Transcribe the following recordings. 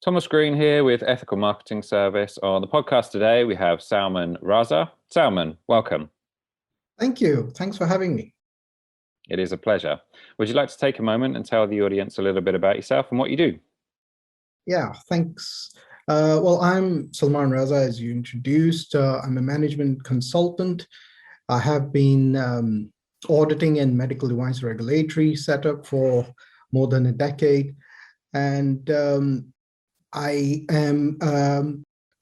Thomas Green here with Ethical Marketing Service. On the podcast today, we have Salman Raza. Salman, welcome. Thank you. Thanks for having me. It is a pleasure. Would you like to take a moment and tell the audience a little bit about yourself and what you do? Yeah, thanks. Well, I'm Salman Raza, as you introduced. I'm a management consultant. I have been auditing and medical device regulatory setup for more than a decade. And I am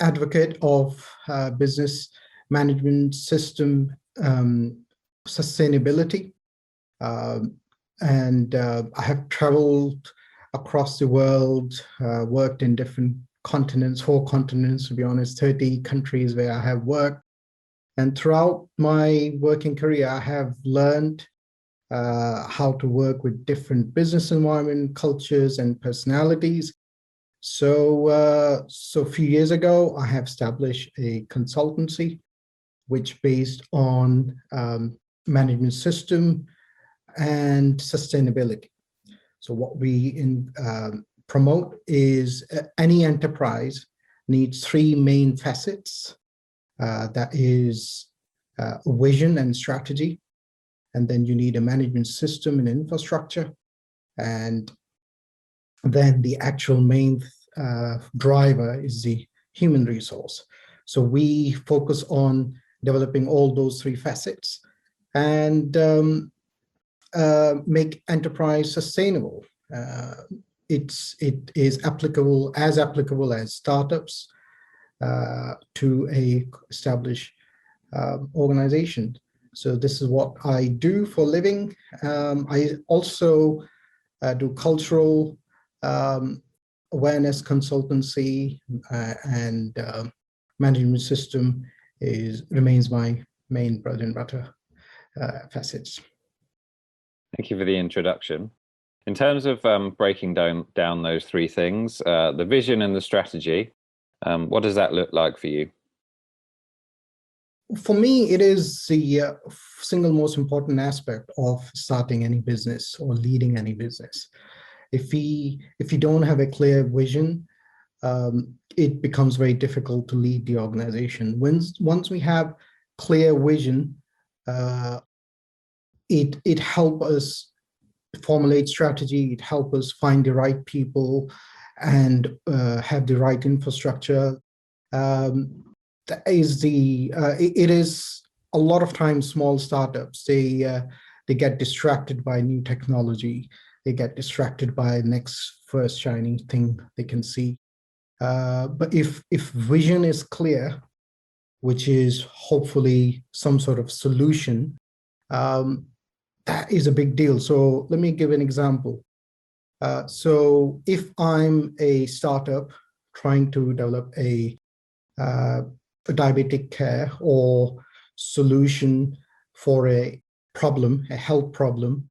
advocate of business management system sustainability. And I have traveled across the world, worked in different continents, 4 continents, to be honest, 30 countries where I have worked. And throughout my working career, I have learned how to work with different business environment, cultures, and personalities. So a few years ago, I have established a consultancy, which based on management system and sustainability. So what we promote is any enterprise needs 3 main facets. That is vision and strategy. And then you need a management system and infrastructure. And then the actual main driver is the human resource. So we focus on developing all those 3 facets and make enterprise sustainable. It is applicable as startups to a established organization. So this is what I do for a living. I also do cultural awareness consultancy, and management system remains my main bread and butter facets. Thank you for the introduction. In terms of breaking down those 3 things, the vision and the strategy, what does that look like for you? For me, it is the single most important aspect of starting any business or leading any business. If we don't have a clear vision, it becomes very difficult to lead the organization. Once we have clear vision, it helps us formulate strategy. It helps us find the right people and have the right infrastructure. It is a lot of times small startups, they get distracted by new technology. They get distracted by next first shiny thing they can see. But if vision is clear, which is hopefully some sort of solution, that is a big deal. So let me give an example. So if I'm a startup trying to develop a diabetic care or solution for a problem, a health problem,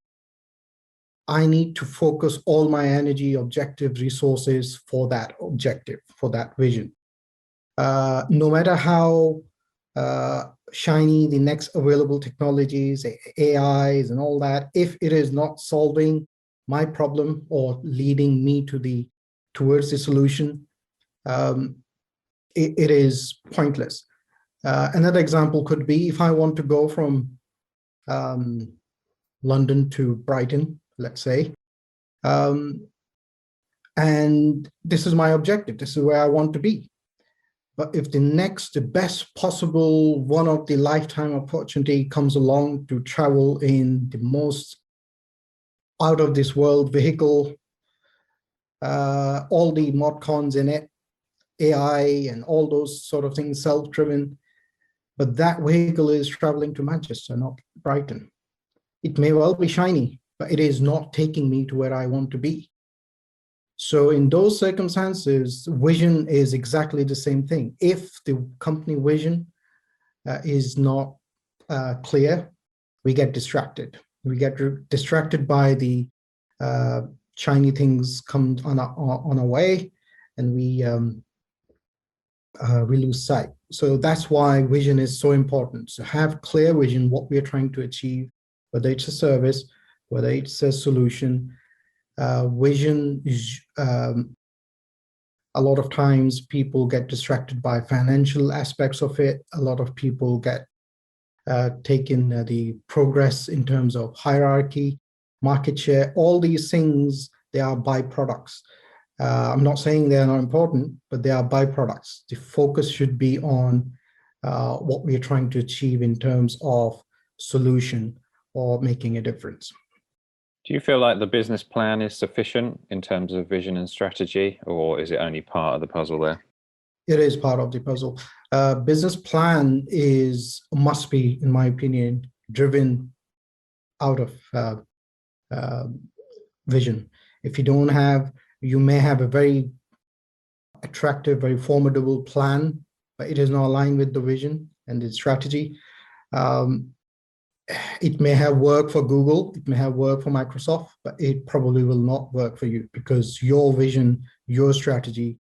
I need to focus all my energy, objective, resources for that objective, for that vision. No matter how shiny the next available technologies, AIs and all that, if it is not solving my problem or leading me towards the solution, it is pointless. Another example could be if I want to go from London to Brighton, let's say, and this is my objective, this is where I want to be. But if the best possible one of the lifetime opportunity comes along to travel in the most out of this world vehicle, all the mod cons in it, AI and all those sort of things, self-driven, but that vehicle is traveling to Manchester, not Brighton. It may well be shiny, but it is not taking me to where I want to be. So in those circumstances, vision is exactly the same thing. If the company vision is not clear, we get distracted. We get distracted by the shiny things come on our way, and we lose sight. So that's why vision is so important. So have clear vision, what we are trying to achieve, whether it's a service, whether it's a solution. Vision A lot of times people get distracted by financial aspects of it. A lot of people get taken the progress in terms of hierarchy, market share, all these things, they are byproducts. I'm not saying they are not important, but they are byproducts. The focus should be on what we are trying to achieve in terms of solution or making a difference. Do you feel like the business plan is sufficient in terms of vision and strategy, or is it only part of the puzzle there? It is part of the puzzle. Business plan must be, in my opinion, driven out of vision. If you don't have, you may have a very attractive, very formidable plan, but it is not aligned with the vision and the strategy. It may have worked for Google, it may have worked for Microsoft, but it probably will not work for you because your vision, your strategy,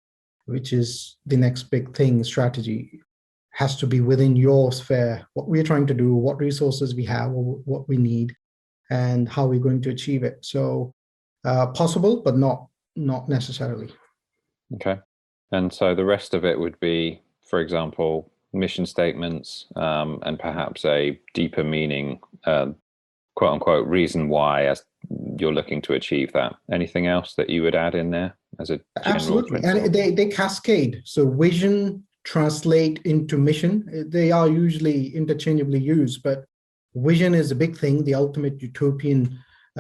which is the next big thing, strategy, has to be within your sphere. What we're trying to do, what resources we have, what we need, and how we're going to achieve it. So possible, but not necessarily. Okay. And so the rest of it would be, for example, mission statements, and perhaps a deeper meaning, quote unquote, reason why as you're looking to achieve that. Anything else that you would add in there as a general Absolutely. principle? And they cascade. So vision translate into mission. They are usually interchangeably used, but vision is a big thing, the ultimate utopian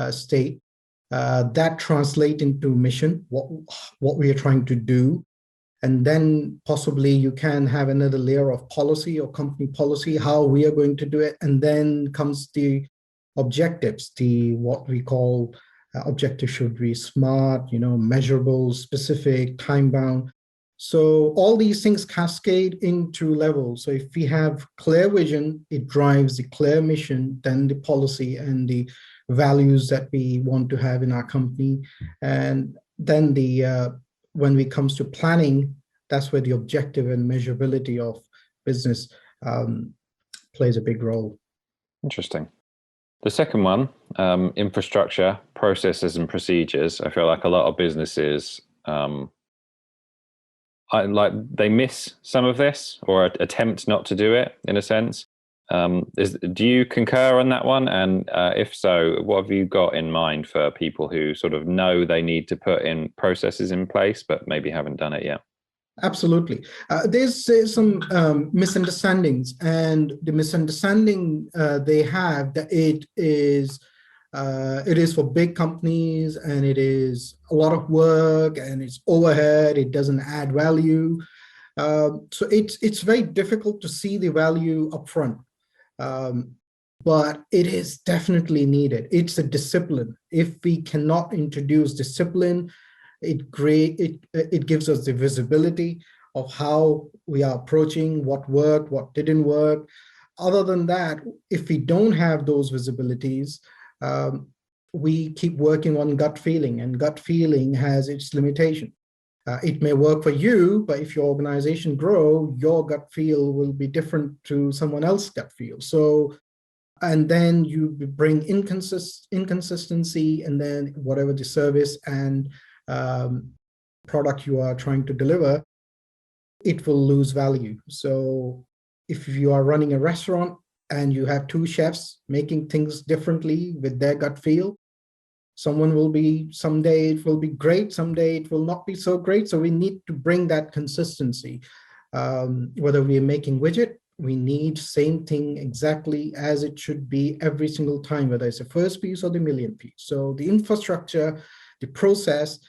state. That translate into mission, what we are trying to do. And then possibly you can have another layer of policy or company policy, how we are going to do it. And then comes the objectives, what we call objectives should be smart, measurable, specific, time bound. So all these things cascade into levels. So if we have clear vision, it drives the clear mission, then the policy and the values that we want to have in our company. And then when it comes to planning, that's where the objective and measurability of business plays a big role. Interesting. The second one, infrastructure, processes, and procedures. I feel like a lot of businesses, they miss some of this or attempt not to do it in a sense. Do you concur on that one? And if so, what have you got in mind for people who sort of know they need to put in processes in place, but maybe haven't done it yet? Absolutely. There's some misunderstandings, and the misunderstanding they have that it is for big companies and it is a lot of work and it's overhead, it doesn't add value. So it's very difficult to see the value upfront. But it is definitely needed. It's a discipline. If we cannot introduce discipline, it gives us the visibility of how we are approaching, what worked, what didn't work. Other than that, if we don't have those visibilities, we keep working on gut feeling, and gut feeling has its limitation. It may work for you, but if your organization grow, your gut feel will be different to someone else's gut feel. So, and then you bring inconsistency, and then whatever the service and product you are trying to deliver, it will lose value. So if you are running a restaurant and you have two chefs making things differently with their gut feel, someday it will be great, someday it will not be so great. So we need to bring that consistency. Whether we are making widget, we need same thing exactly as it should be every single time, whether it's the first piece or the millionth piece. So the infrastructure, the process,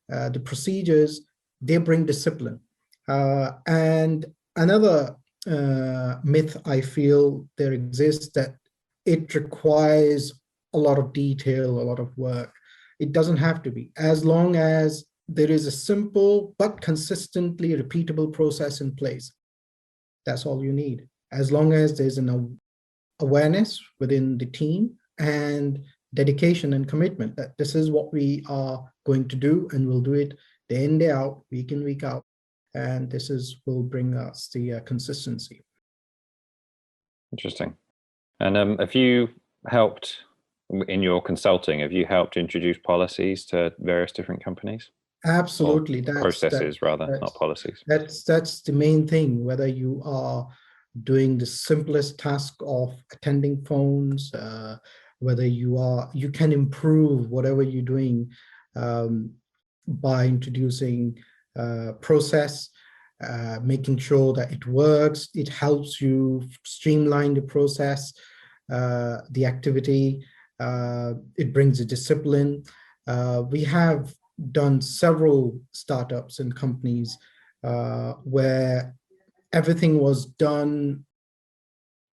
the procedures, they bring discipline. And another myth I feel there exists, that it requires a lot of detail, a lot of work. It doesn't have to be. As long as there is a simple but consistently repeatable process in place, that's all you need. As long as there's an awareness within the team and dedication and commitment that this is what we are going to do, and we'll do it day in, day out, week in, week out. And will bring us the consistency. Interesting. And have you helped in your consulting, have you helped introduce policies to various different companies? or Absolutely. processes rather, not That's policies. that's the main thing. Whether you are doing the simplest task of attending phones, whether you can improve whatever you're doing um, by introducing process, making sure that it works. It helps you streamline the process, the activity. It brings a discipline. We have done several startups and companies where everything was done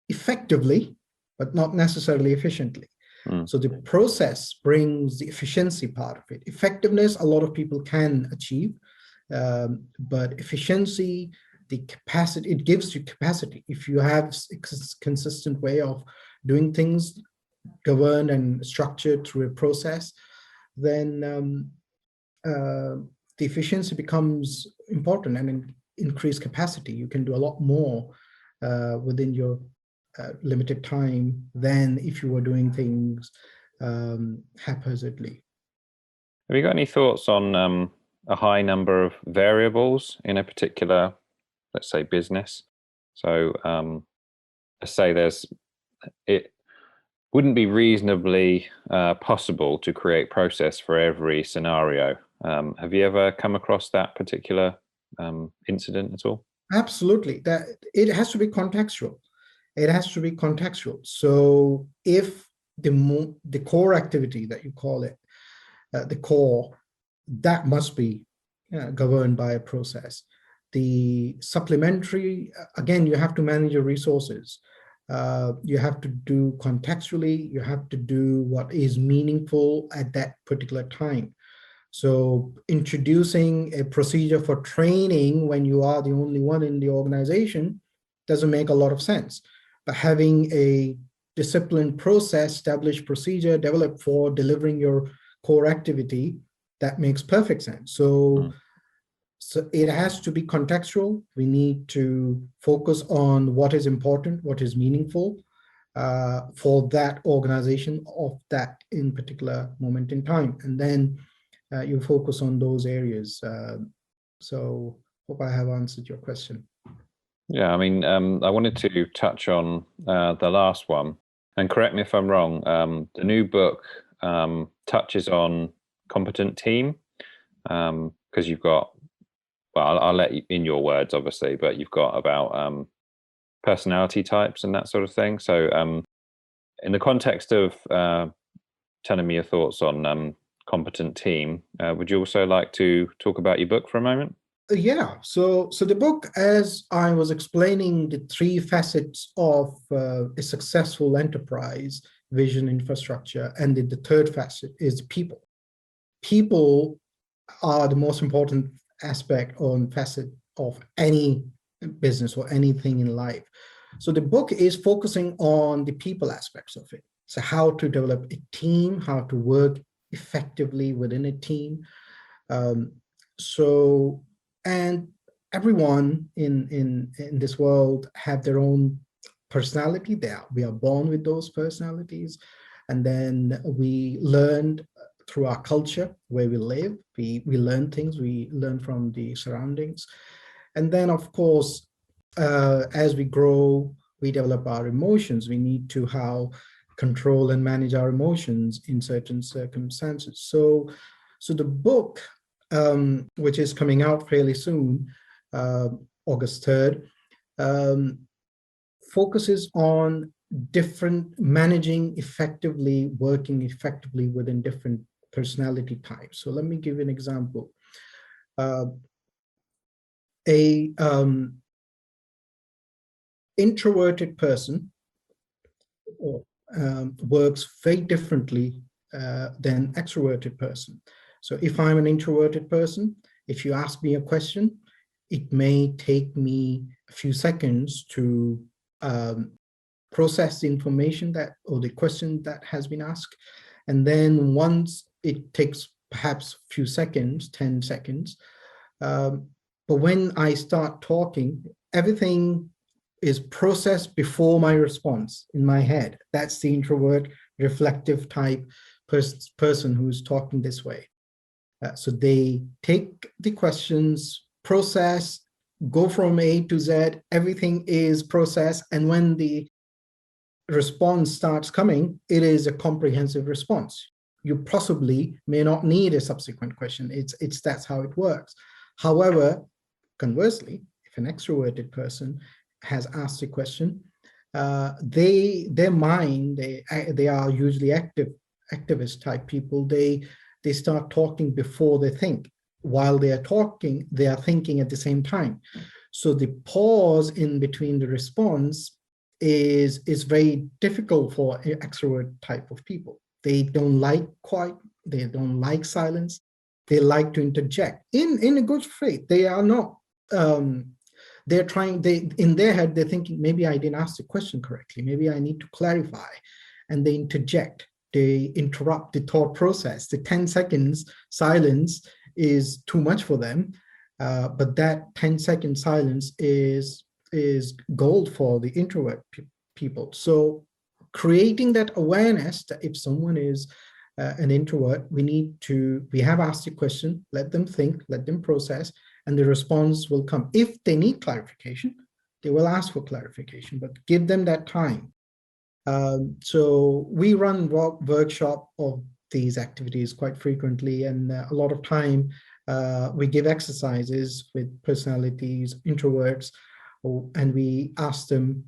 effectively, but not necessarily efficiently. Mm. So the process brings the efficiency part of it. Effectiveness, a lot of people can achieve, but efficiency, the capacity, it gives you capacity. If you have a consistent way of doing things, governed and structured through a process, then the efficiency becomes important and increased capacity. You can do a lot more within your limited time than if you were doing things haphazardly. Have you got any thoughts on a high number of variables in a particular, let's say, business? So let's say it wouldn't be reasonably possible to create process for every scenario. Have you ever come across that particular incident at all? Absolutely. That it has to be contextual. It has to be contextual. So if the core activity that you call it, the core, that must be governed by a process. The supplementary, again, you have to manage your resources. You have to do contextually, you have to do what is meaningful at that particular time. So introducing a procedure for training when you are the only one in the organization doesn't make a lot of sense. But having a disciplined process, established procedure developed for delivering your core activity, that makes perfect sense. So it has to be contextual. We need to focus on what is important, what is meaningful for that organization of that in particular moment in time. And then you focus on those areas. So hope I have answered your question. Yeah, I mean, I wanted to touch on the last one, and correct me if I'm wrong. The new book touches on competent team because you've got, well, I'll let you in your words, obviously, but you've got about personality types and that sort of thing. So, in the context of telling me your thoughts on competent team, would you also like to talk about your book for a moment? Yeah, so the book, as I was explaining the three facets of a successful enterprise, vision, infrastructure, and the third facet is people. People are the most important aspect or facet of any business or anything in life. So the book is focusing on the people aspects of it. So how to develop a team, how to work effectively within a team. And everyone in this world have their own personality. We are born with those personalities, and then we learned through our culture where we live. We learn things. We learn from the surroundings, and then of course, as we grow, we develop our emotions. We need to how control and manage our emotions in certain circumstances. So the book, which is coming out fairly soon, August 3rd, focuses on different managing effectively, working effectively within different personality types. So let me give you an example. A introverted person works very differently than extroverted person. So if I'm an introverted person, if you ask me a question, it may take me a few seconds to process the information or the question that has been asked. And then once it takes perhaps a few seconds, 10 seconds. But when I start talking, everything is processed before my response in my head. That's the introvert, reflective type person who's talking this way. So they take the questions, process, go from A to Z, everything is processed. And when the response starts coming, it is a comprehensive response. You possibly may not need a subsequent question. That's how it works. However, conversely, if an extroverted person has asked a question, their mind, they are usually activist type people. They start talking before they think. While they are talking, they are thinking at the same time. So the pause in between the response is very difficult for extrovert type of people. They don't like quiet. They don't like silence. They like to interject in a good faith. They are not. They're trying. They in their head they're thinking, maybe I didn't ask the question correctly. Maybe I need to clarify, and they interject. They interrupt the thought process. The 10 seconds silence is too much for them, but that 10-second silence is gold for the introvert people. So creating that awareness that if someone is an introvert, we have asked a question, let them think, let them process, and the response will come. If they need clarification, they will ask for clarification, but give them that time. So we run workshop of these activities quite frequently, and a lot of time we give exercises with personalities, introverts, and we ask them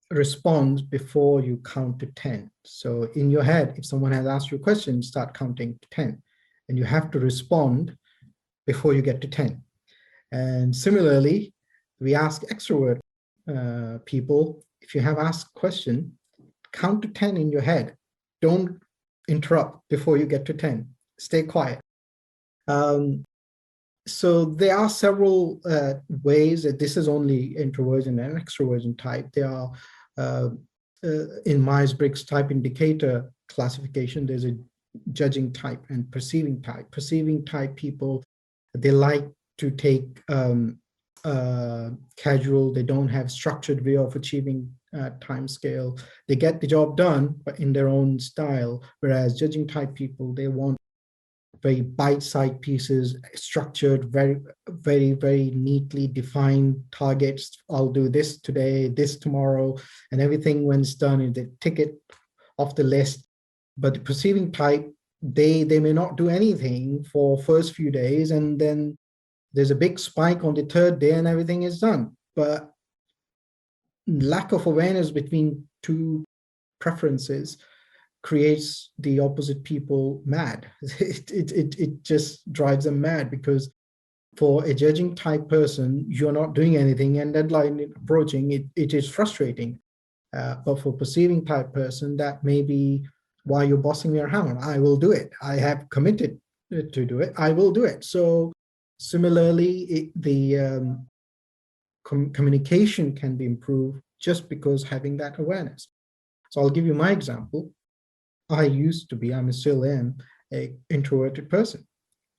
respond before you count to 10. So in your head, if someone has asked you a question, start counting to 10, and you have to respond before you get to 10. And similarly, we ask extrovert people, if you have asked a question, count to 10 in your head. Don't interrupt before you get to 10. Stay quiet. So there are several ways that this is only introversion and extroversion type. There are, in Myers-Briggs type indicator classification, there's a judging type and perceiving type. Perceiving type people, they like to take casual, they don't have structured way of achieving time scale. They get the job done, but in their own style. Whereas judging type people, they want very bite-sized pieces, structured, very, very, very neatly defined targets. I'll do this today, this tomorrow, and everything when it's done, they tick it off the list. But the perceiving type, they may not do anything for first few days, and then there's a big spike on the third day and everything is done. But lack of awareness between two preferences creates the opposite people mad. It just drives them mad, because for a judging type person, you're not doing anything and deadline approaching, it is frustrating. But for perceiving type person, that may be why you're bossing me around. I will do it. I have committed to do it. I will do it. So similarly, the communication can be improved just because having that awareness. So I'll give you my example. I'm still am, an introverted person.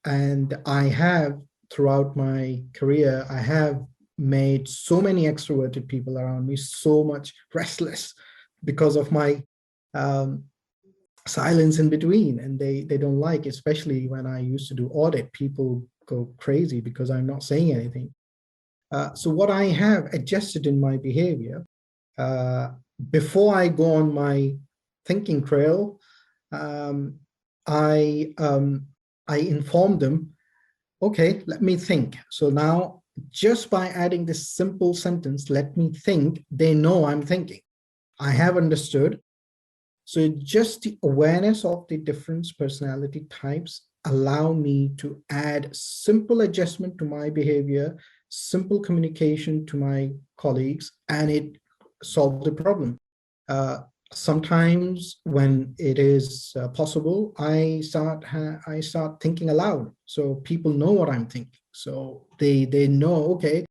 And I have, throughout my career, I have made so many extroverted people around me so much restless because of my silence in between. And they don't like, especially when I used to do audit, people go crazy because I'm not saying anything. So what I have adjusted in my behavior, before I go on my thinking trail, I inform them, okay, let me think. So now, just by adding this simple sentence, let me think, they know I'm thinking. I have understood. So just the awareness of the different personality types allow me to add simple adjustment to my behavior, simple communication to my colleagues, and it solves the problem. Sometimes when it is possible, I start thinking aloud, so people know what I'm thinking. So they know, okay,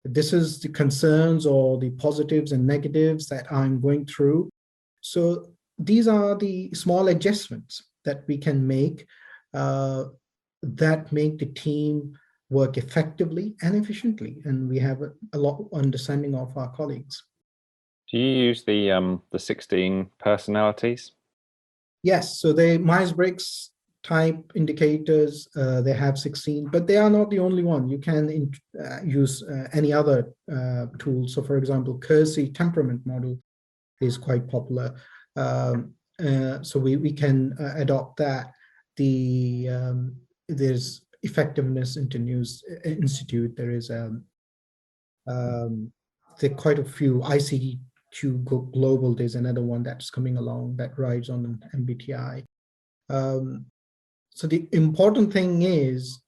this is the concerns or the positives and negatives that I'm going through. So these are the small adjustments that we can make that make the team work effectively and efficiently, and we have a lot of understanding of our colleagues. Do you use the 16 personalities? Yes, so the Myers-Briggs type indicators, they have 16, but they are not the only one. You can use any other tool. So for example, Kersey temperament model is quite popular. So we can adopt that. There's Effectiveness Institute. There is there are quite a few. ICQ Global, there's another one that's coming along that rides on an MBTI. So the important thing is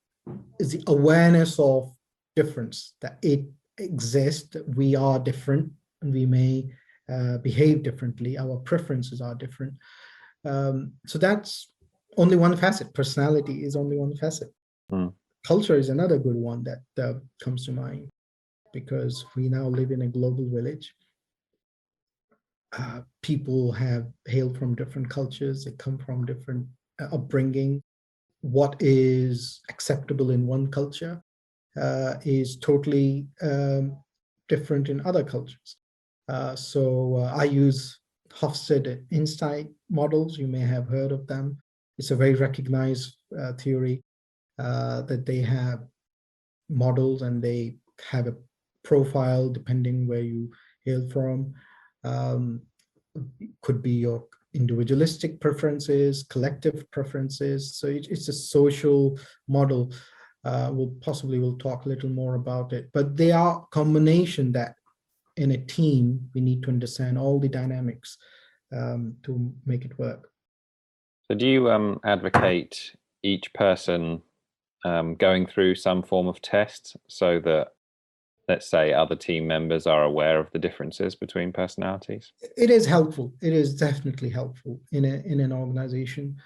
the awareness of difference, that it exists, that we are different, and we may behave differently, our preferences are different. So that's only one facet. Personality is only one facet. Culture is another good one that comes to mind, because we now live in a global village. People have hailed from different cultures, they come from different upbringing. What is acceptable in one culture is totally different in other cultures. So I use Hofstede Insight models. You may have heard of them. It's a very recognized theory that they have models and they have a profile depending where you hail from. Could be your individualistic preferences, collective preferences. So it's a social model. We'll talk a little more about it, but they are a combination that in a team, we need to understand all the dynamics to make it work. So do you advocate each person going through some form of test so that, let's say, other team members are aware of the differences between personalities? It is helpful. It is definitely helpful in an organization.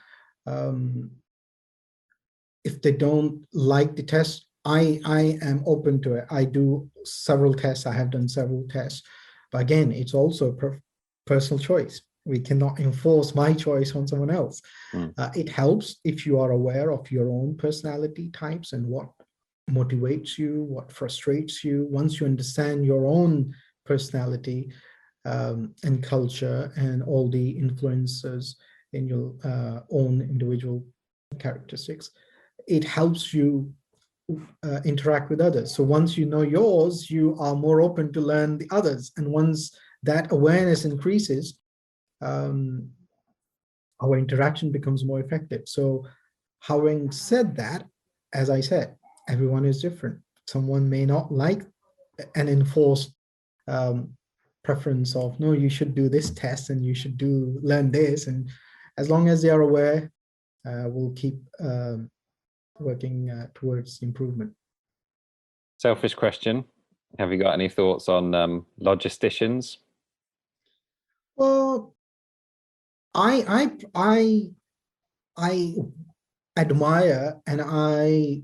If they don't like the test, I am open to it. I do several tests. I have done several tests. But again, it's also a personal choice. We cannot enforce my choice on someone else. It helps if you are aware of your own personality types and what motivates you, what frustrates you. Once you understand your own personality and culture and all the influences in your own individual characteristics, it helps you interact with others. So once you know yours, you are more open to learn the others. And once that awareness increases, our interaction becomes more effective. So having said that, as I said, everyone is different. Someone may not like an enforced preference of, no, you should do this test and you should learn this. And as long as they are aware, we'll keep working towards improvement. Selfish question. Have you got any thoughts on logisticians? Well, I admire and I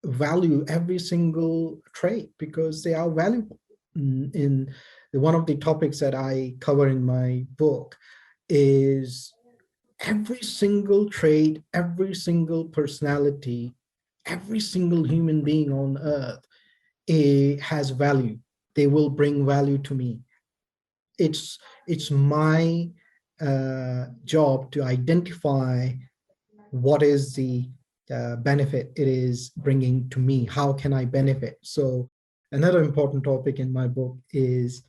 value every single trait because they are valuable. In one of the topics that I cover in my book is every single trait, every single personality, every single human being on earth has value. They will bring value to me. It's my job to identify what is the benefit it is bringing to me. How can I benefit? So another important topic in my book is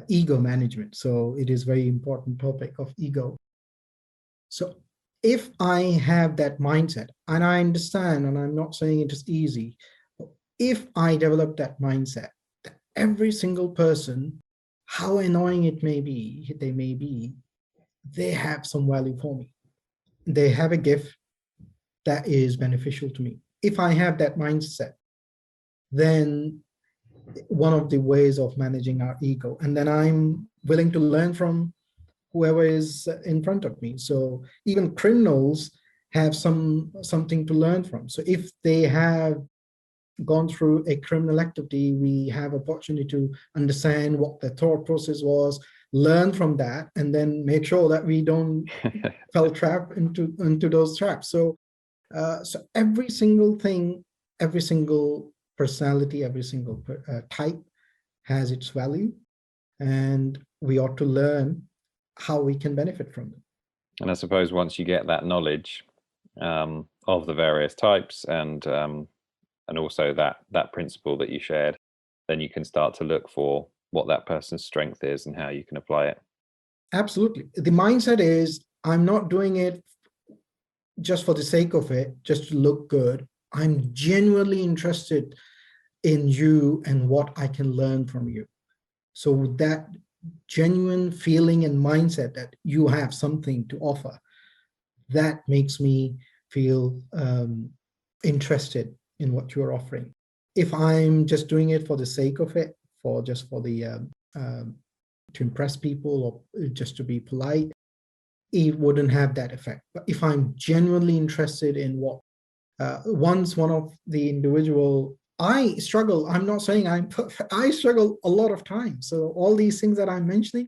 ego management. So it is very important topic of ego. So if I have that mindset, and I understand, and I'm not saying it is easy, if I develop that mindset, that every single person, how annoying it may be, they have some value for me. They have a gift that is beneficial to me. If I have that mindset, then one of the ways of managing our ego, and then I'm willing to learn from whoever is in front of me. So even criminals have something to learn from. So if they have gone through a criminal activity, we have opportunity to understand what the thought process was, learn from that, and then make sure that we don't fall trap into those traps. So every single thing, every single personality, every single type has its value, and we ought to learn how we can benefit from them. And I suppose once you get that knowledge of the various types, and also that principle that you shared, then you can start to look for what that person's strength is and how you can apply it. Absolutely. The mindset is, I'm not doing it just for the sake of it, just to look good. I'm genuinely interested in you and what I can learn from you. So that genuine feeling and mindset that you have something to offer, that makes me feel interested in what you're offering. If I'm just doing it for the sake of it, for just for the to impress people or just to be polite, it wouldn't have that effect. But if I'm genuinely interested in what, once one of the individual, I struggle, I'm not saying I'm perfect, I struggle a lot of times. So all these things that I'm mentioning,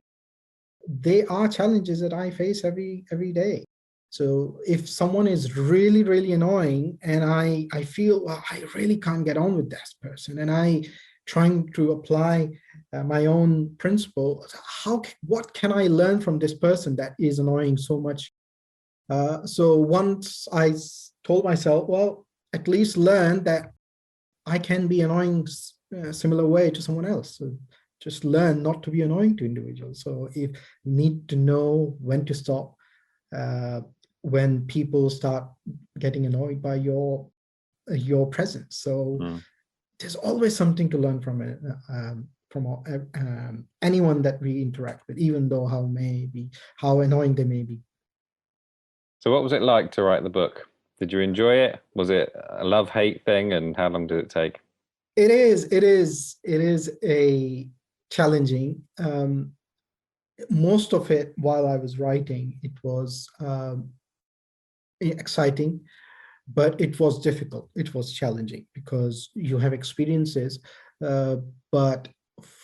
they are challenges that I face every day. So if someone is really, really annoying and I feel, well, I really can't get on with this person, and I trying to apply my own principle, what can I learn from this person that is annoying so much? So once I told myself, well, at least learn that I can be annoying similar way to someone else. So just learn not to be annoying to individuals. So if you need to know when to stop, when people start getting annoyed by your presence. So there's always something to learn from it, from anyone that we interact with, even though how annoying they may be. So what was it like to write the book? Did you enjoy it? Was it a love-hate thing, and how long did it take? It is a challenging. Most of it, while I was writing, it was exciting, but it was difficult. It was challenging because you have experiences, but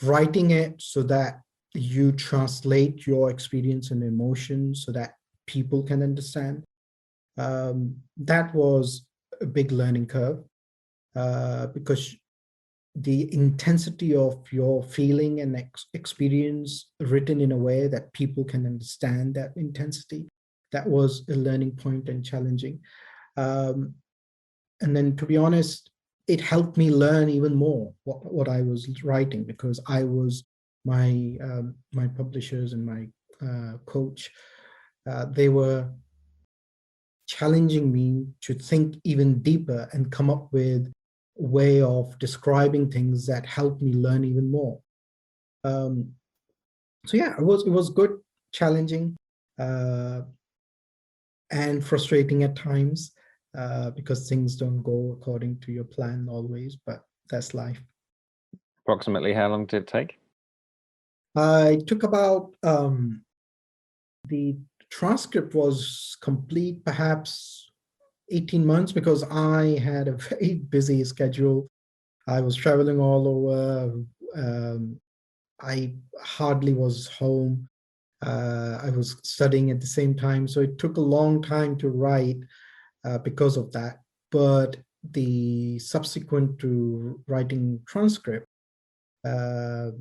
writing it so that you translate your experience and emotions so that people can understand, that was a big learning curve, because the intensity of your feeling and experience written in a way that people can understand that intensity, that was a learning point and challenging. Um, and then, to be honest, it helped me learn even more what I was writing, because I was my publishers and my coach, they were challenging me to think even deeper and come up with a way of describing things that helped me learn even more. So yeah, it was good, challenging, uh, and frustrating at times, because things don't go according to your plan always, but that's life. Approximately how long did it take? I took about, the transcript was complete perhaps 18 months, because I had a very busy schedule. I was traveling all over. I hardly was home. I was studying at the same time. So it took a long time to write, because of that. But the subsequent to writing transcript, uh,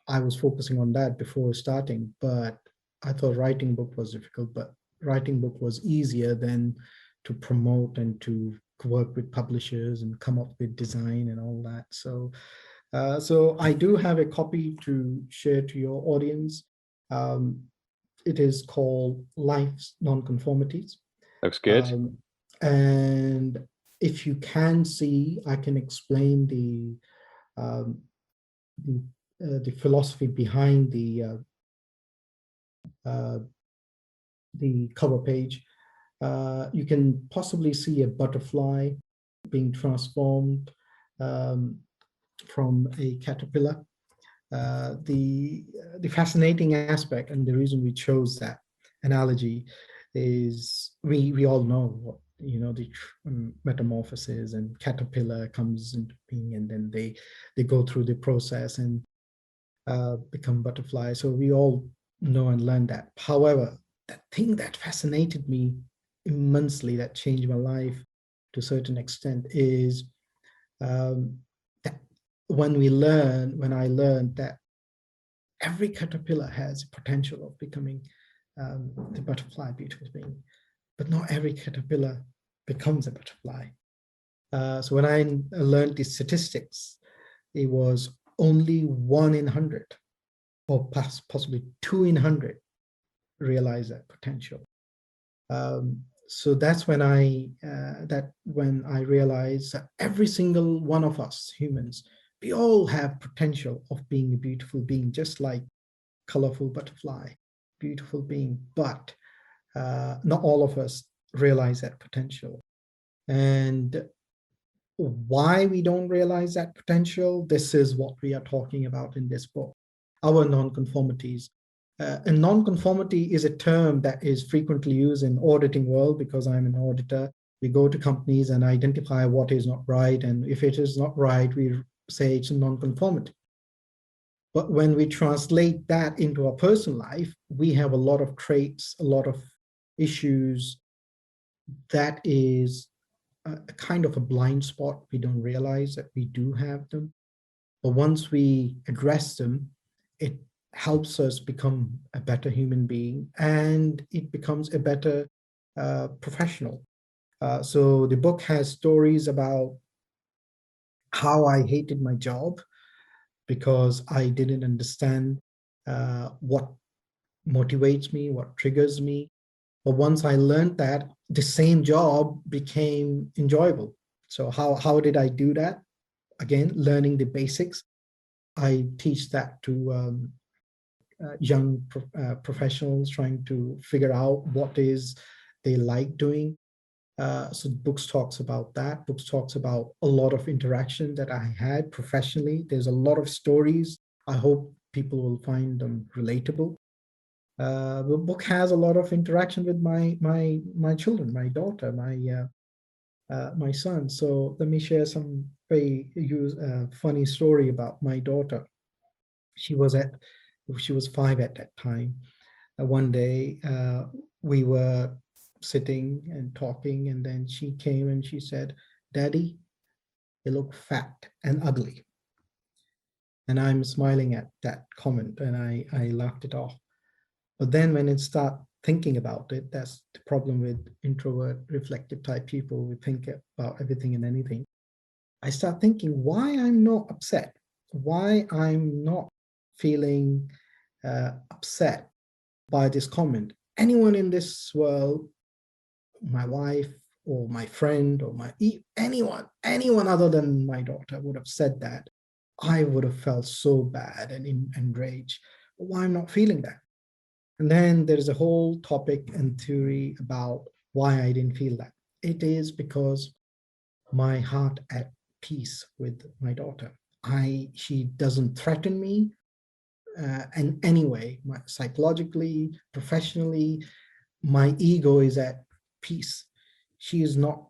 I was focusing on that before starting. But I thought writing book was difficult, but writing book was easier than to promote and to work with publishers and come up with design and all that. So I do have a copy to share to your audience. Um, it is called Life's Non-Conformities. Looks good. And if you can see, I can explain um, the philosophy behind uh, the cover page. You can possibly see a butterfly being transformed um, from a caterpillar. The fascinating aspect, and the reason we chose that analogy, is we all know what, the metamorphosis, and caterpillar comes into being, and then they go through the process and become butterflies. So we all know and learn that. However, that thing that fascinated me immensely, that changed my life to a certain extent, is that when I learned that every caterpillar has potential of becoming the butterfly, beautiful being. But not every caterpillar becomes a butterfly. So when I learned the statistics, it was only 1 in 100, or possibly 2 in 100, realize that potential. So that's when I realized that every single one of us humans, we all have potential of being a beautiful being, just like colorful butterfly, beautiful being. But not all of us realize that potential. And why we don't realize that potential, this is what we are talking about in this book, our non-conformities. And non-conformity is a term that is frequently used in auditing world, because I'm an auditor. We go to companies and identify what is not right. And if it is not right, we say it's a non-conformity. But when we translate that into our personal life, we have a lot of traits, a lot of issues that is a kind of a blind spot. We don't realize that we do have them. But once we address them, it helps us become a better human being, and it becomes a better professional. So the book has stories about how I hated my job because I didn't understand what motivates me, what triggers me. But once I learned that, the same job became enjoyable. So how did I do that? Again, learning the basics. I teach that to young professionals trying to figure out what is they like doing. So books talks about that. Books talks about a lot of interaction that I had professionally. There's a lot of stories. I hope people will find them relatable. The book has a lot of interaction with my children, my daughter, my son. So let me share some very funny story about my daughter. She was 5 at that time. One day we were sitting and talking, and then she came and she said, "Daddy, you look fat and ugly." And I'm smiling at that comment, and I laughed it off. But then when I start thinking about it, that's the problem with introvert, reflective type people. We think about everything and anything. I start thinking why I'm not upset, why I'm not feeling upset by this comment. Anyone in this world, my wife or my friend or anyone other than my daughter would have said that, I would have felt so bad and enraged. But why I'm not feeling that? And then there's a whole topic and theory about why I didn't feel that. It is because my heart at peace with my daughter. She doesn't threaten me in any way, psychologically, professionally. My ego is at peace. She is not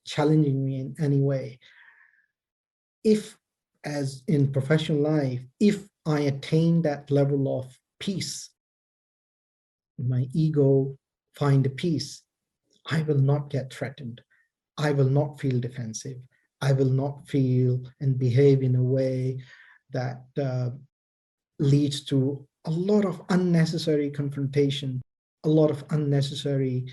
challenging me in any way. If, as in professional life, if I attain that level of peace, my ego find a peace, I will not get threatened. I will not feel defensive. I will not feel and behave in a way that leads to a lot of unnecessary confrontation, a lot of unnecessary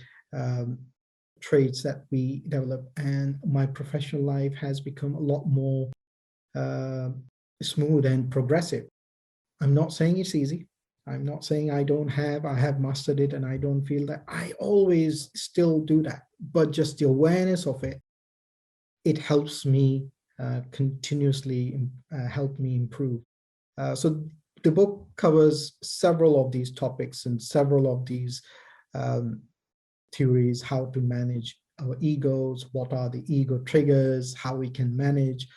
traits that we develop. And my professional life has become a lot more smooth and progressive. I'm not saying it's easy. I'm not saying I have mastered it and I don't feel that. I always still do that, but just the awareness of it, it helps me continuously help me improve. So the book covers several of these topics and several of these theories, how to manage our egos, what are the ego triggers, how we can manage.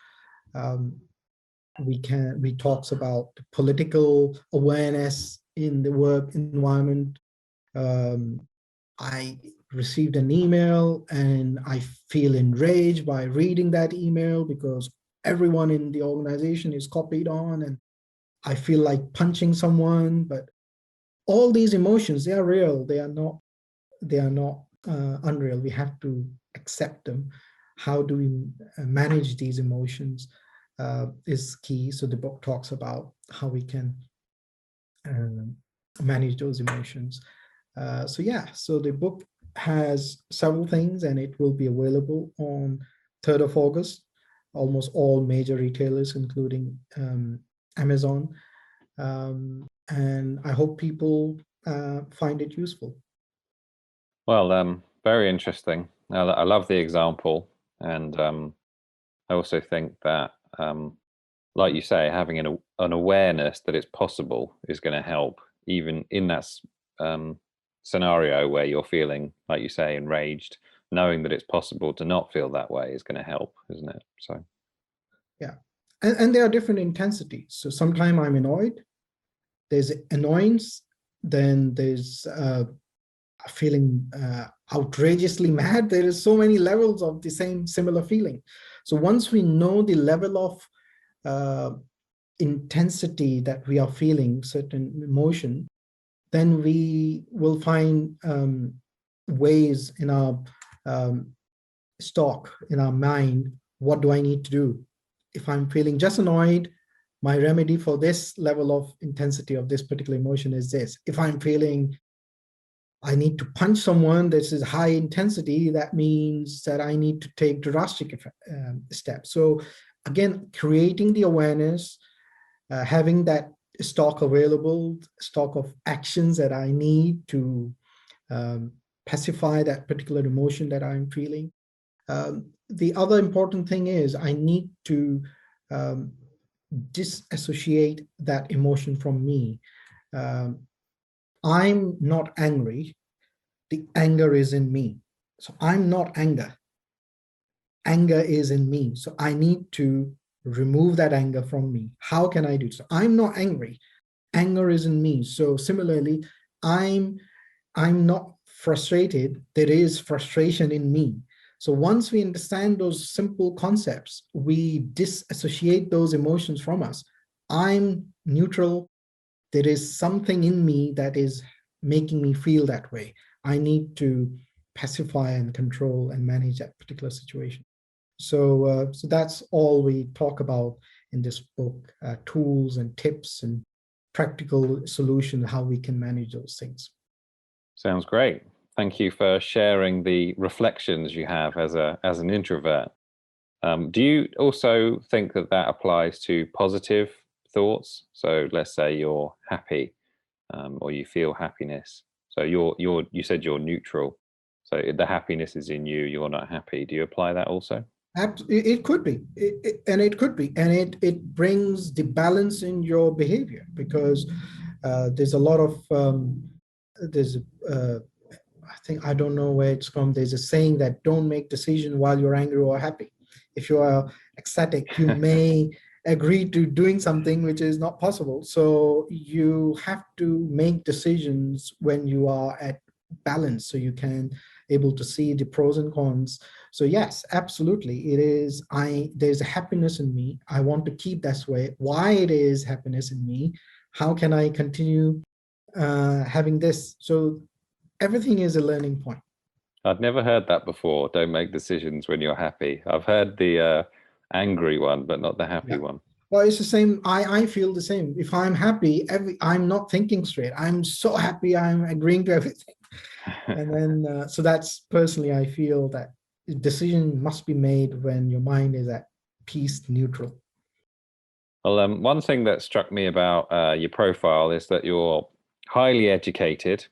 We talks about political awareness in the work environment. I received an email and I feel enraged by reading that email because everyone in the organization is copied on, and I feel like punching someone. But all these emotions, they are real. They are not unreal. We have to accept them. How do we manage these emotions is key. So the book talks about how we can manage those emotions. So the book has several things, and it will be available on 3rd of August, almost all major retailers, including Amazon. And I hope people find it useful. Well, very interesting. I love the example, and I also think that, like you say, having an awareness that it's possible is going to help, even in that scenario where you're feeling, like you say, enraged. Knowing that it's possible to not feel that way is going to help, isn't it? So, yeah, and there are different intensities. So sometimes I'm annoyed. There's annoyance, then there's feeling outrageously mad. There is so many levels of the same similar feeling. So once we know the level of intensity that we are feeling certain emotion, then we will find ways in our stock, in our mind, what do I need to do? If I'm feeling just annoyed, my remedy for this level of intensity of this particular emotion is this. If I'm feeling I need to punch someone, this is high intensity, that means that I need to take drastic steps. So again, creating the awareness, having that stock available, stock of actions that I need to pacify that particular emotion that I'm feeling. The other important thing is I need to disassociate that emotion from me. I'm not angry. The anger is in me. So I'm not anger. Anger is in me. So I need to remove that anger from me. How can I do so? I'm not angry. Anger is in me. So similarly, I'm not frustrated. There is frustration in me. So once we understand those simple concepts, we disassociate those emotions from us. I'm neutral. There is something in me that is making me feel that way. I need to pacify and control and manage that particular situation. So that's all we talk about in this book, tools and tips and practical solutions, how we can manage those things. sounds great. Thank you for sharing the reflections you have as an introvert. Do you also think that that applies to positive thoughts? So let's say you're happy, or you feel happiness. So you said you're neutral. So the happiness is in you. You're not happy. Do you apply that also? It could be, and it could be, and it brings the balance in your behavior, because there's a lot of I think, I don't know where it's from. There's a saying that don't make decision while you're angry or happy. If you are ecstatic, you may agree to doing something which is not possible. So you have to make decisions when you are at balance, so you can able to see the pros and cons. So yes, absolutely, it is. There's a happiness in me. I want to keep that way. Why it is happiness in me? How can I continue having this? So everything is a learning point. I'd never heard that before. Don't make decisions when you're happy. I've heard the angry one, but not the happy Yeah. one. Well, it's the same. I feel the same. If I'm happy, I'm not thinking straight. I'm so happy. I'm agreeing to everything. And then, so that's personally, I feel that decision must be made when your mind is at peace, neutral. Well, one thing that struck me about your profile is that you're highly educated.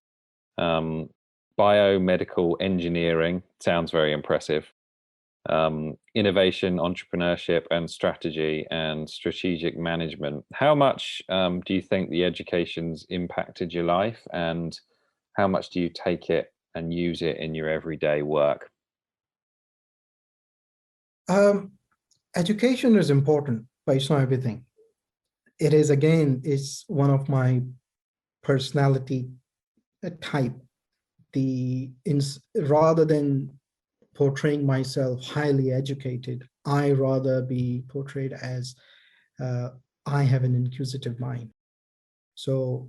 Um, biomedical engineering sounds very impressive. Innovation, entrepreneurship, and strategy and strategic management. How much do you think the education's impacted your life, and how much do you take it and use it in your everyday work? Education is important, but it's not everything. It is, again, it's one of my personality type. Rather than portraying myself highly educated, I rather be portrayed as I have an inquisitive mind. So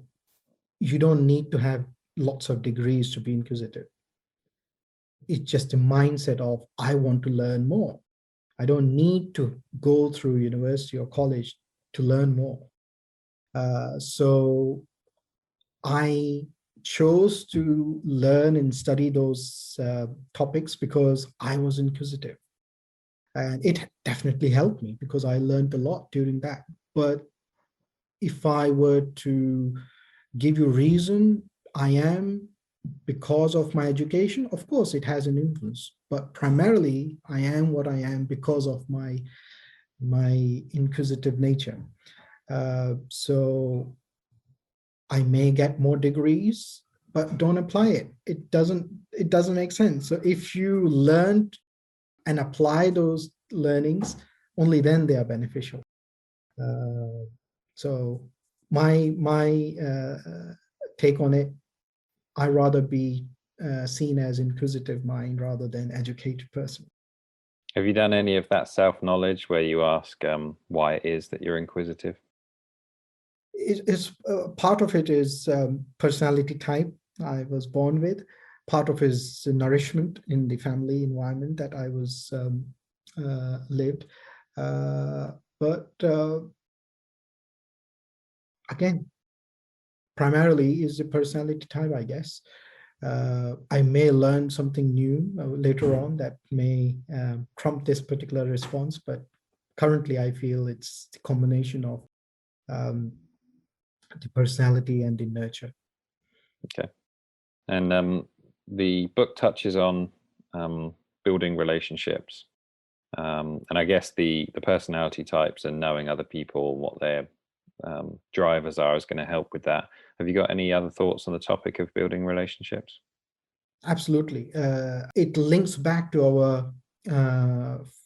you don't need to have lots of degrees to be inquisitive. It's just a mindset of I want to learn more. I don't need to go through university or college to learn more. So I chose to learn and study those topics because I was inquisitive. And it definitely helped me because I learned a lot during that. But if I were to give you reason, I am because of my education, of course, it has an influence. But primarily, I am what I am because of my inquisitive nature. So I may get more degrees, but don't apply it. It doesn't make sense. So if you learn and apply those learnings, only then they are beneficial. So my take on it, I rather be seen as inquisitive mind rather than educated person. Have you done any of that self-knowledge where you ask why it is that you're inquisitive? It's part of it is personality type I was born with. Part of is nourishment in the family environment that I was lived. But again, primarily is the personality type, I guess. I may learn something new later on that may trump this particular response, but currently I feel it's the combination of the personality and the nurture. Okay. And the book touches on building relationships. And I guess the personality types and knowing other people, what their drivers are, is going to help with that. Have you got any other thoughts on the topic of building relationships? Absolutely. It links back to our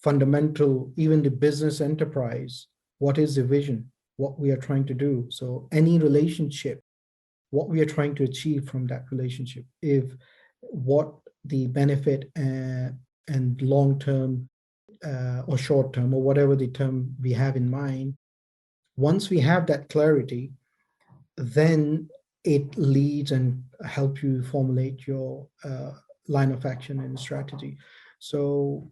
fundamental, even the business enterprise. What is the vision? What we are trying to do? So any relationship, what we are trying to achieve from that relationship, if what the benefit and long-term or short-term or whatever the term we have in mind, once we have that clarity, then it leads and help you formulate your line of action and strategy. So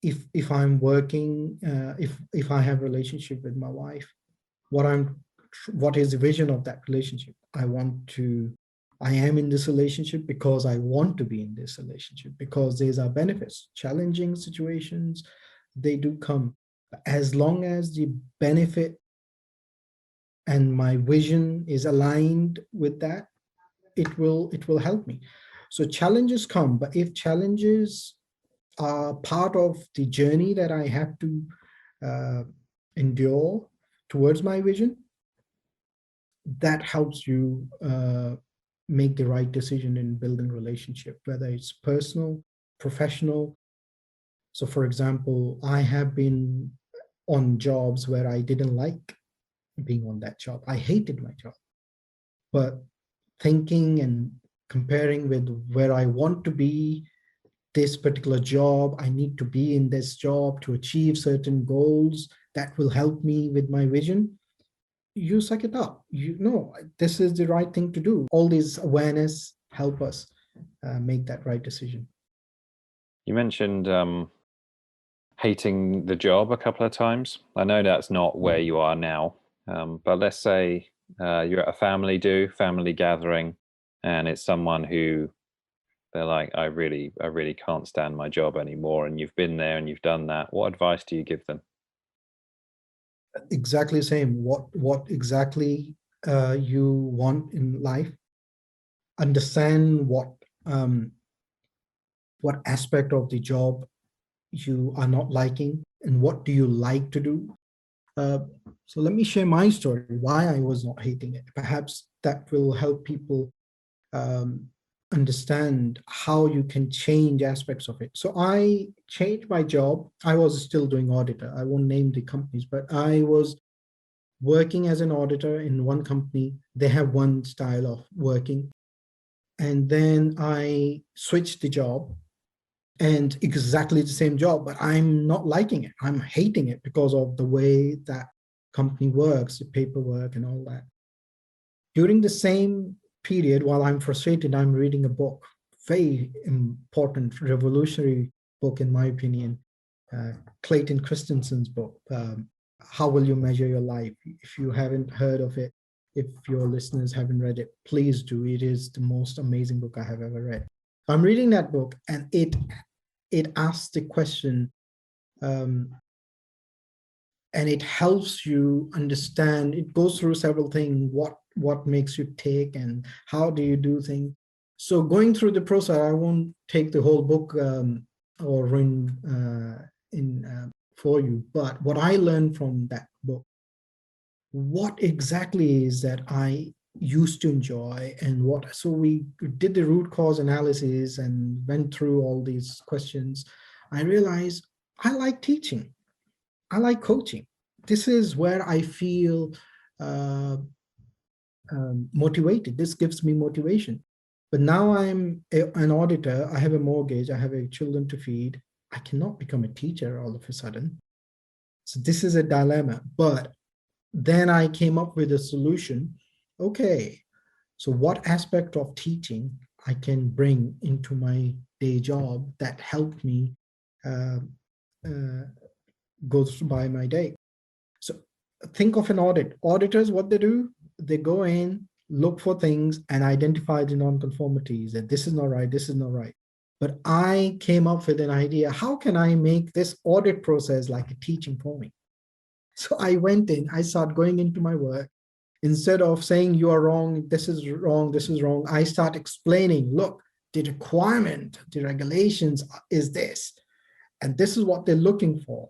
if I'm working, if I have a relationship with my wife, what is the vision of that relationship? I am in this relationship because I want to be in this relationship, because these are benefits. Challenging situations, they do come. As long as the benefit and my vision is aligned with that, it will help me. So challenges come, but if challenges are part of the journey that I have to endure towards my vision, that helps you make the right decision in building relationship, whether it's personal, professional. So for example, I have been on jobs where I didn't like being on that job. I hated my job. But thinking and comparing with where I want to be, this particular job, I need to be in this job to achieve certain goals that will help me with my vision. You suck it up. You know, this is the right thing to do. All this awareness help us make that right decision. You mentioned hating the job a couple of times. I know that's not where you are now, but let's say you're at a family gathering, and it's someone who they're like, I really can't stand my job anymore, and you've been there and you've done that. What advice do you give them? Exactly the same. What exactly you want in life. Understand what aspect of the job you are not liking and what do you like to do. So let me share my story, why I was not hating it. Perhaps that will help people understand how you can change aspects of it. So I changed my job. I was still doing auditor. I won't name the companies, but I was working as an auditor in one company. They have one style of working. And then I switched the job, and exactly the same job, but I'm not liking it. I'm hating it because of the way that company works, the paperwork and all that. During the same period, while I'm frustrated, I'm reading a book, very important, revolutionary book, in my opinion, Clayton Christensen's book, How Will You Measure Your Life? If you haven't heard of it, If your listeners haven't read it, please do. It is the most amazing book I have ever read. I'm reading that book, and it asks the question, and it helps you understand. It goes through several things. What makes you tick, and how do you do things? So going through the process, I won't take the whole book or for you. But what I learned from that book, what exactly is that I used to enjoy, and what, so we did the root cause analysis and went through all these questions. I realized I like teaching. I like coaching. This is where I feel motivated. This gives me motivation. But now I'm an auditor. I have a mortgage. I have children to feed. I cannot become a teacher all of a sudden. So this is a dilemma. But then I came up with a solution. Okay, so what aspect of teaching I can bring into my day job that helped me go by my day? So think of an audit. Auditors, what they do, they go in, look for things, and identify the non-conformities, that this is not right, this is not right. But I came up with an idea, how can I make this audit process like a teaching for me? So I went in, I started going into my work. Instead of saying you are wrong, this is wrong, this is wrong, I start explaining, look, the requirement, the regulations is this, and this is what they're looking for.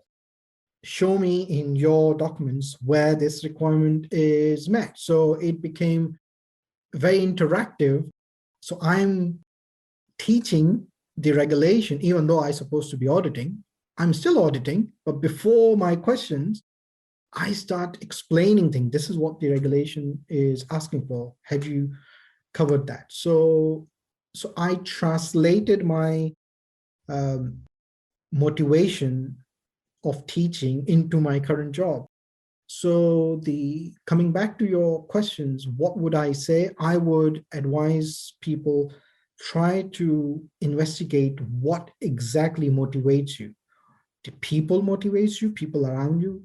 Show me in your documents where this requirement is met. So it became very interactive. So I'm teaching the regulation, even though I'm supposed to be auditing. I'm still auditing, but before my questions, I start explaining things. This is what the regulation is asking for. Have you covered that? So I translated my motivation of teaching into my current job. So coming back to your questions, what would I say? I would advise people, try to investigate what exactly motivates you. Do people motivates you? People around you?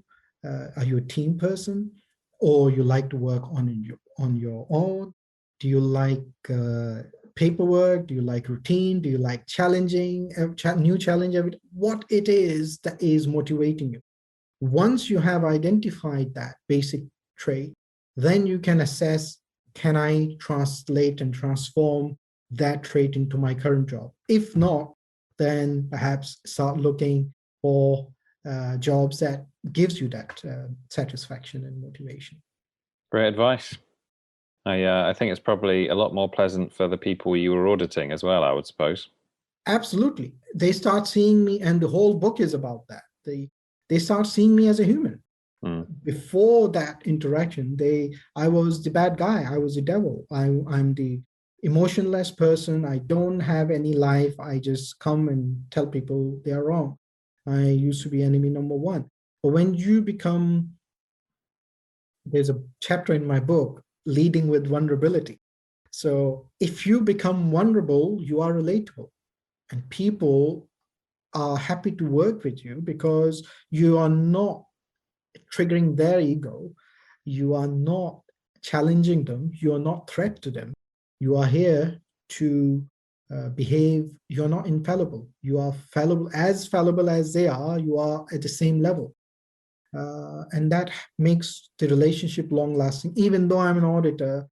Are you a team person, or you like to work on your own? Do you like paperwork? Do you like routine? Do you like challenging, new challenge? What it is that is motivating you? Once you have identified that basic trait, then you can assess, can I translate and transform that trait into my current job? If not, then perhaps start looking for jobs that gives you that satisfaction and motivation. Great advice. I think it's probably a lot more pleasant for the people you were auditing as well, I would suppose. Absolutely. They start seeing me, and the whole book is about that. They start seeing me as a human. Before that interaction, I was the bad guy. I was the devil. I'm the emotionless person. I don't have any life. I just come and tell people they are wrong. I used to be enemy number one. But when you become, there's a chapter in my book, Leading with Vulnerability. So if you become vulnerable, you are relatable. And people are happy to work with you because you are not triggering their ego. You are not challenging them. You are not threat to them. You are here to behave. You're not infallible. You are fallible as they are. You are at the same level. And that makes the relationship long lasting, even though I'm an auditor,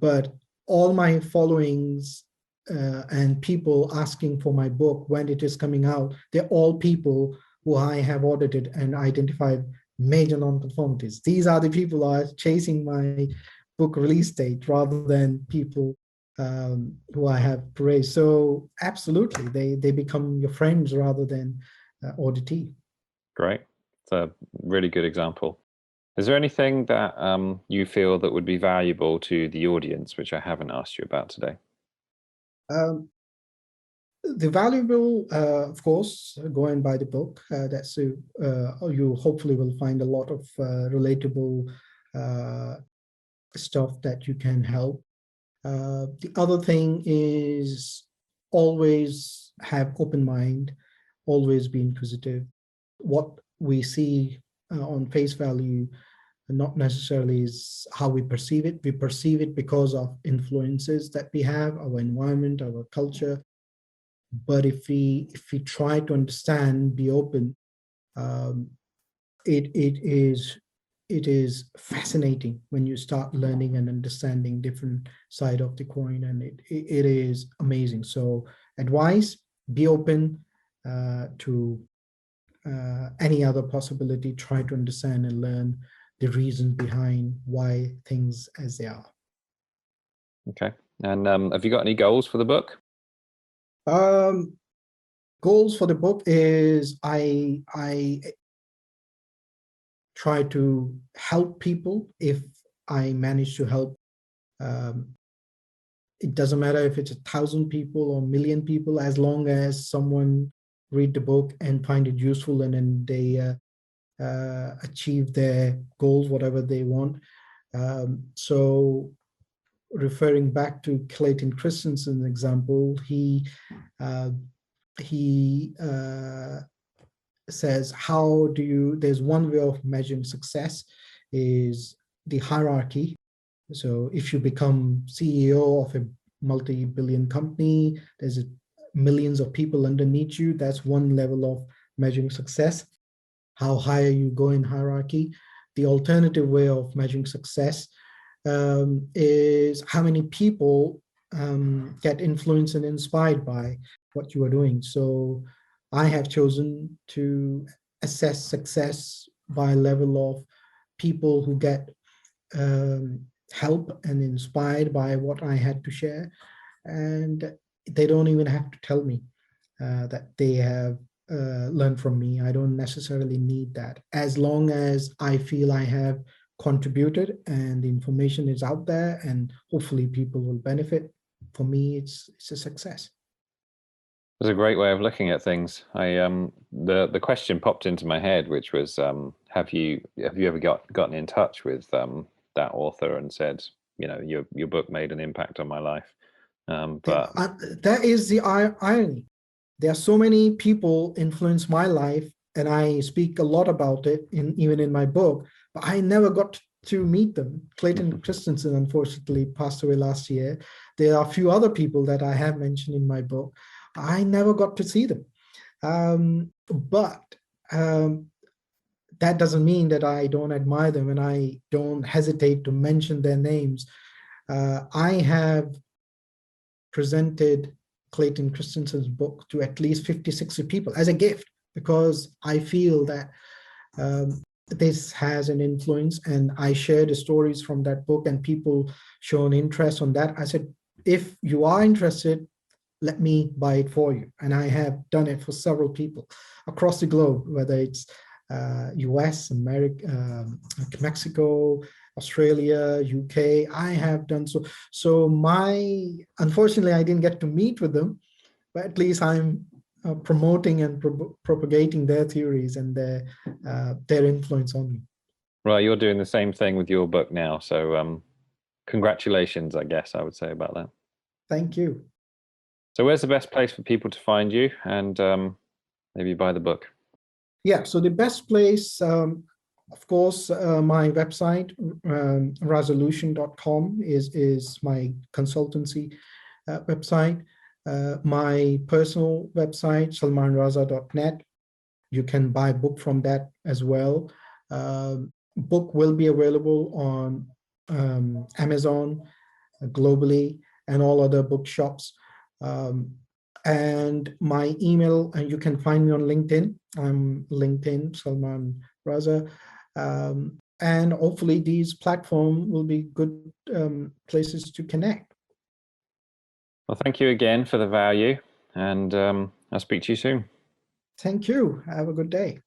but all my followings and people asking for my book when it is coming out, they're all people who I have audited and identified major non-conformities. These are the people who are chasing my book release date rather than people who I have praised. So absolutely, they become your friends rather than auditee. Great. It's a really good example. Is there anything that you feel that would be valuable to the audience, which I haven't asked you about today? The valuable, of course, go and buy the book. That's you hopefully will find a lot of relatable stuff that you can help. The other thing is always have open mind, always be inquisitive. What we see on face value not necessarily is how we perceive it. We perceive it because of influences that we have, our environment, our culture. But if we try to understand, be open, um, it is fascinating when you start learning and understanding different side of the coin, and it is amazing. So advice: be open to any other possibility. Try to understand and learn the reason behind why things as they are. Okay. And have you got any goals for the book? Goals for the book is I try to help people. If I manage to help, it doesn't matter if it's 1,000 people or 1,000,000 people, as long as someone read the book and find it useful, and then they achieve their goals, whatever they want. So referring back to Clayton Christensen's example, he says, how do you, there's one way of measuring success is the hierarchy. So if you become CEO of a multi-billion company, there's millions of people underneath you. That's one level of measuring success. How higher you go in hierarchy. The alternative way of measuring success is how many people get influenced and inspired by what you are doing. So I have chosen to assess success by level of people who get help and inspired by what I had to share. And they don't even have to tell me that they have learned from me. I don't necessarily need that. As long as I feel I have contributed and the information is out there and hopefully people will benefit, for me, it's a success. It's a great way of looking at things. The question popped into my head, which was, have you ever gotten in touch with that author and said, your book made an impact on my life? But that is the irony. There are so many people influence my life, and I speak a lot about it even in my book, but I never got to meet them. Clayton Christensen, unfortunately, passed away last year. There are a few other people that I have mentioned in my book. I never got to see them. But that doesn't mean that I don't admire them and I don't hesitate to mention their names. I have presented Clayton Christensen's book to at least 50, 60 people as a gift, because I feel that this has an influence, and I share the stories from that book and people show an interest on that. I said, if you are interested, let me buy it for you. And I have done it for several people across the globe, whether it's US, America, Mexico, Australia, UK. I have done so. So unfortunately, I didn't get to meet with them, but at least I'm promoting and propagating their theories and their influence on me. Right, you're doing the same thing with your book now. So congratulations, I guess I would say about that. Thank you. So where's the best place for people to find you and maybe buy the book? Yeah, so the best place, of course, my website, resolution.com is my consultancy website. My personal website, salmanraza.net. You can buy a book from that as well. Book will be available on Amazon globally and all other bookshops. And my email, and you can find me on LinkedIn. I'm LinkedIn, Salman Raza. And hopefully these platforms will be good places to connect. Well, thank you again for the value, and I'll speak to you soon. Thank you. Have a good day.